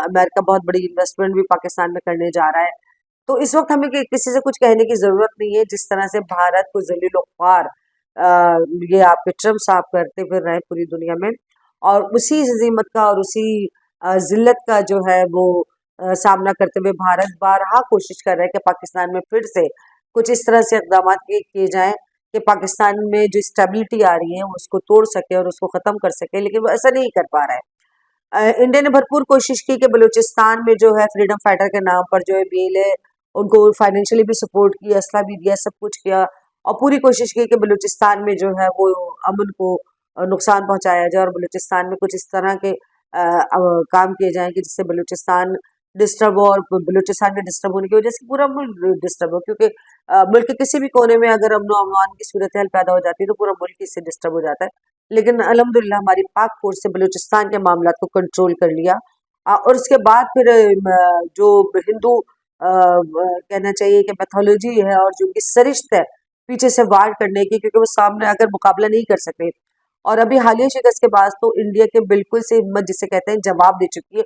America बहुत बड़ी investment भी पाकिस्तान में करने जा रहा है। तो इस वक्त हमें किसी से कुछ कहने की जरूरत नहीं है। जिस तरह से भारत को जलीलो ख्वार ये आपके ट्रम्प साहब करते फिर रहे पूरी दुनिया में, और उसी हजीमत का और उसी जिल्लत का जो है वो सामना करते हुए भारत बारहा कोशिश कर रहा है कि पाकिस्तान में फिर से कुछ इस तरह से इकदाम किए जाएं कि पाकिस्तान में जो स्टेबिलिटी आ रही है उसको तोड़ सके और उसको ख़त्म कर सके, लेकिन वो ऐसा नहीं कर पा रहा है। इंडिया ने भरपूर कोशिश की कि बलूचिस्तान में जो है फ्रीडम फाइटर के नाम पर जो है बेल है, उनको फाइनेंशियली भी सपोर्ट किया, असला भी दिया, सब कुछ किया, और पूरी कोशिश की कि बलूचिस्तान में जो है वो अमन को नुकसान पहुंचाया जाए और बलूचिस्तान में कुछ इस तरह के काम किए जाएं कि जिससे बलूचिस्तान डिस्टर्ब हो, और बलूचिस्तान के डिस्टर्ब होने की वजह से पूरा मुल्क डिस्टर्ब हो, क्योंकि मुल्क के किसी भी कोने में अगर अमन अमान की सूरत हाल पैदा हो जाती है तो पूरा मुल्क इससे डिस्टर्ब हो जाता है। लेकिन अल्हम्दुलिल्लाह हमारी पाक फोर्स से बलूचिस्तान के मामला को कंट्रोल कर लिया। और उसके बाद फिर जो हिंदू कहना चाहिए कि पैथोलॉजी है और जो उनकी सरिश्त है पीछे से वार करने की, क्योंकि वो सामने अगर मुकाबला नहीं कर सकते, और अभी हालिया शिकस्त के बाद तो इंडिया के बिल्कुल से हिम्मत जिसे कहते हैं जवाब दे चुकी है।